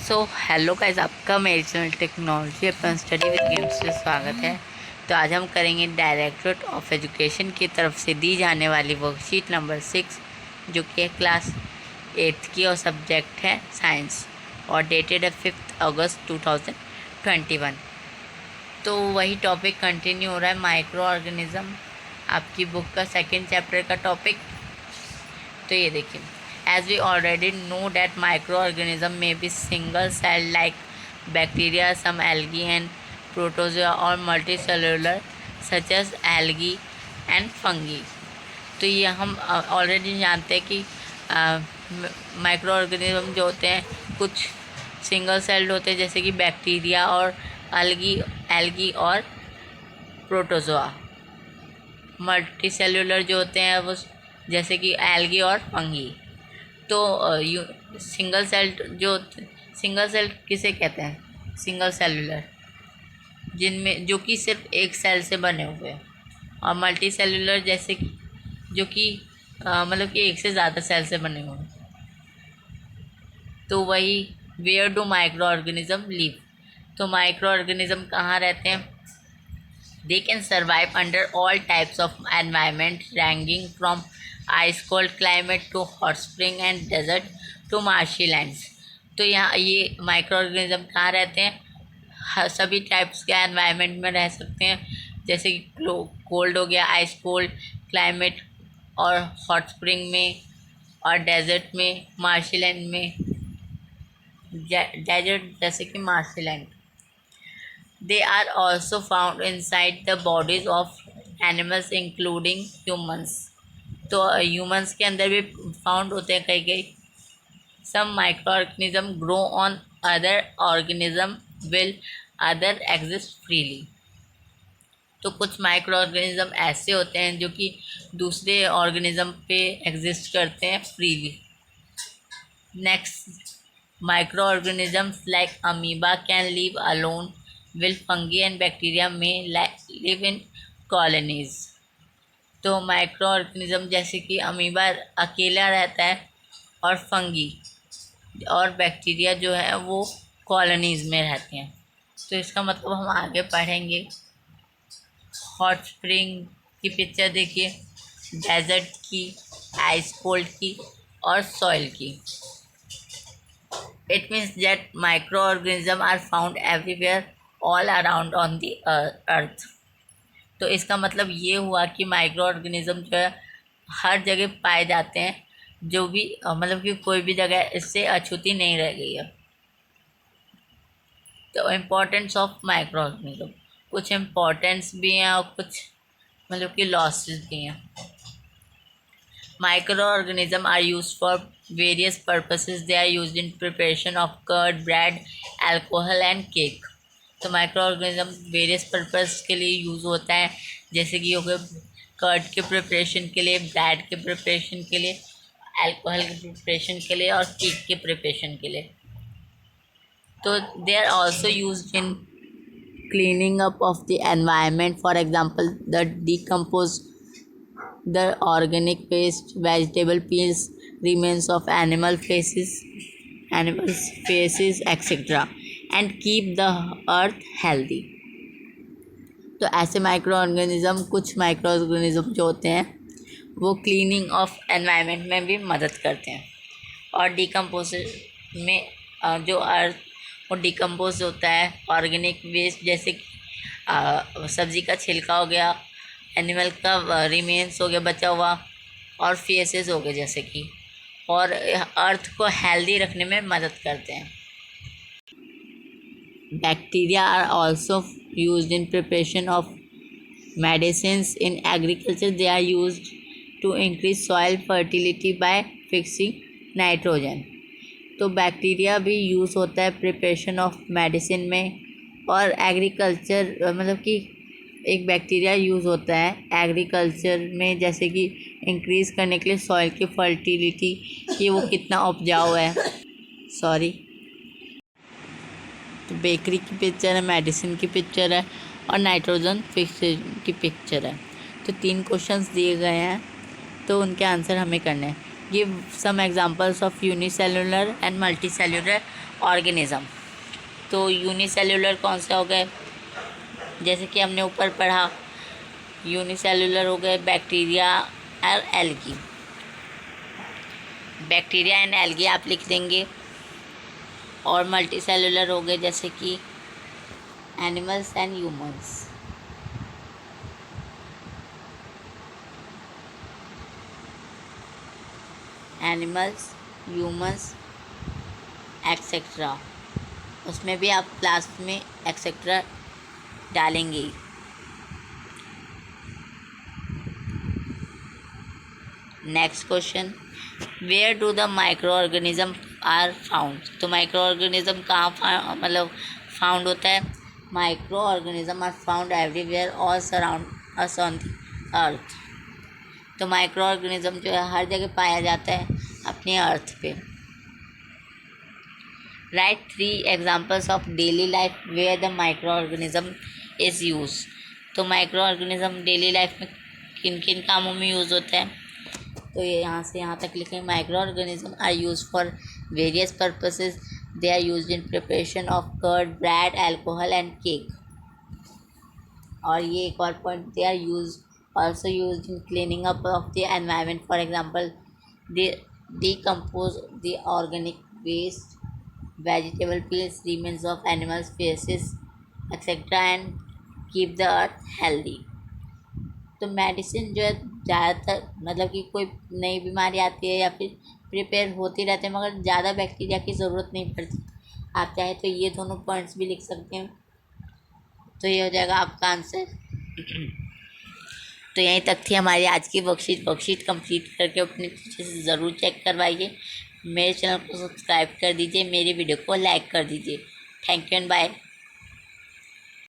So hello guys, आपका मेरे channel technology upon study with games से स्वागत है। तो आज हम करेंगे डायरेक्टरेट ऑफ एजुकेशन की तरफ से दी जाने वाली वर्कशीट नंबर 6, जो कि है क्लास 8th की और सब्जेक्ट है साइंस और डेटेड है 5 अगस्त 2021। तो वही टॉपिक कंटिन्यू हो रहा है, माइक्रो ऑर्गेनिज्म, आपकी बुक का सेकेंड चैप्टर का टॉपिक। तो ये देखिए, as we already know that microorganism may be single cell like bacteria, some algae and protozoa, or multicellular such as algae and fungi। तो ये हम ऑलरेडी जानते हैं कि माइक्रो ऑर्गेनिज्म जो होते हैं कुछ सिंगल सेल्ड होते हैं, जैसे कि बैक्टीरिया और एल्गी और प्रोटोजोआ। मल्टी सेल्यूलर जो होते हैं वो जैसे कि एल्गी और फंगी। तो सिंगल सेल किसे कहते हैं? सिंगल सेलुलर, जिनमें जो कि सिर्फ एक सेल से बने हुए हैं, और मल्टी सेलुलर जैसे कि जो कि मतलब कि एक से ज़्यादा सेल से बने हुए हैं। तो वही where do microorganism live. तो माइक्रो ऑर्गेनिज्म कहाँ रहते हैं? They can survive under all types of environment ranging from ice cold climate to hot spring and desert to marshy lands। तो यहाँ ये माइक्रो ऑर्गेनिज्म कहाँ रहते हैं? सभी टाइप्स के एनवायरनमेंट में रह सकते हैं, जैसे कि कोल्ड हो गया, आइस कोल्ड क्लाइमेट, और हॉट स्प्रिंग में, और डेजर्ट में, मार्शी लैंड में। डेजर्ट जैसे कि marshy land. They are also found inside the bodies of animals including humans। तो humans के अंदर भी फाउंड होते हैं कई। Some microorganism grow on other organism while other exist freely। तो कुछ माइक्रो ऑर्गेनिज्म ऐसे होते हैं जो कि दूसरे ऑर्गेनिज्म पे एग्जिस्ट करते हैं freely. Next, micro organisms like amoeba can live alone will fungi and bacteria may live in colonies। तो माइक्रो ऑर्गेनिज्म जैसे कि अमीबा अकेला रहता है, और फंगी और बैक्टीरिया जो है वो कॉलोनीज़ में रहते हैं। तो इसका मतलब हम आगे पढ़ेंगे। हॉट स्प्रिंग की पिक्चर देखिए, डेजर्ट की, आइस कोल्ड की, और सॉइल की। It means that microorganisms are found everywhere all around on the earth। तो इसका मतलब ये हुआ कि माइक्रो ऑर्गेनिज्म जो है हर जगह पाए जाते हैं, जो भी मतलब कि कोई भी जगह इससे अछूती नहीं रह गई है। तो इम्पोर्टेंस ऑफ माइक्रो ऑर्गेनिज्म, कुछ इम्पोर्टेंस भी हैं और कुछ मतलब कि लॉसेस भी हैं। Microorganisms are used for various purposes। They are used in preparation of curd, bread, alcohol and cake। तो माइक्रो ऑर्गेनिज्म वेरियस पर्पस के लिए यूज़ होता है, जैसे कि हो गया कर्ड के प्रिपरेशन के लिए, ब्रेड के प्रिपरेशन के लिए, अल्कोहल के प्रिपरेशन के लिए, और केक के प्रिपरेशन के लिए। तो they are also used in cleaning up of the environment. For example, the decompose the organic waste, vegetable peels, remains of animals faces etc. and keep the earth healthy। तो ऐसे micro organism, कुछ micro organism जो होते हैं वो cleaning of environment में भी मदद करते हैं। और डिकम्पोज में जो अर्थ वो डिकम्पोज होता है, ऑर्गेनिक वेस्ट जैसे कि सब्ज़ी का छिलका हो गया, एनिमल का रिमेन्स हो गया बचा हुआ, और फेसेस हो गए जैसे कि, और अर्थ को हेल्दी रखने में मदद करते हैं। Bacteria are also used in preparation of medicines in agriculture. They are used to increase soil fertility by fixing nitrogen. तो बैक्टीरिया भी यूज़ होता है प्रिपरेशन ऑफ मेडिसिन में, और एग्रीकल्चर मतलब कि एक बैक्टीरिया यूज़ होता है एग्रीकल्चर में, जैसे कि इंक्रीज़ करने के लिए सॉइल की फर्टिलिटी, कि वो कितना उपजाऊ है। सॉरी। तो बेकरी की पिक्चर है, मेडिसिन की पिक्चर है, और नाइट्रोजन फिक्सेशन की पिक्चर है। तो 3 क्वेश्चंस दिए गए हैं, तो उनके आंसर हमें करने हैं। Give some examples of unicellular and multicellular organism. तो यूनिसेलुलर कौन से हो गए, जैसे कि हमने ऊपर पढ़ा, यूनिसेलुलर हो गए बैक्टीरिया और एल्गी। बैक्टीरिया एंड एल्गी आप लिख देंगे। और मल्टीसेलुलर हो गए जैसे कि animals and humans. Animals, humans etcetera, उसमें भी आप लास्ट में एक्सेट्रा डालेंगे। Next question, where do the microorganism are found. तो माइक्रो ऑर्गेनिज्म कहाँ मतलब फाउंड होता है। Microorganism are found everywhere all surround us on the earth. तो माइक्रो ऑर्गेनिज्म जो है हर जगह पाया जाता है अपने अर्थ पे। Write 3 examples of daily life where the microorganism is use. तो माइक्रो ऑर्गेनिज्म डेली लाइफ में किन किन कामों में यूज़ होता है। तो ये यहाँ से यहाँ तक लिखें, microorganism are use for various purposes. They are use in preparation of curd, bread, alcohol and cake. और ये एक और point, they are use also used in cleaning up of the environment. For example, they decompose the organic waste, vegetable peels, remains of animals feces, etc. and keep the earth healthy. तो medicine जो है ज़्यादातर मतलब कि कोई नई बीमारी आती है या फिर प्रिपेयर होती रहती है, मगर ज़्यादा बैक्टीरिया की ज़रूरत नहीं पड़ती। आप चाहे तो ये दोनों पॉइंट्स भी लिख सकते हैं। तो ये हो जाएगा आपका आंसर। तो यहीं तक थी हमारी आज की वर्कशीट कंप्लीट करके अपने टीचर से ज़रूर चेक करवाइए। मेरे चैनल को सब्सक्राइब कर दीजिए, मेरी वीडियो को लाइक कर दीजिए। Thank you and bye.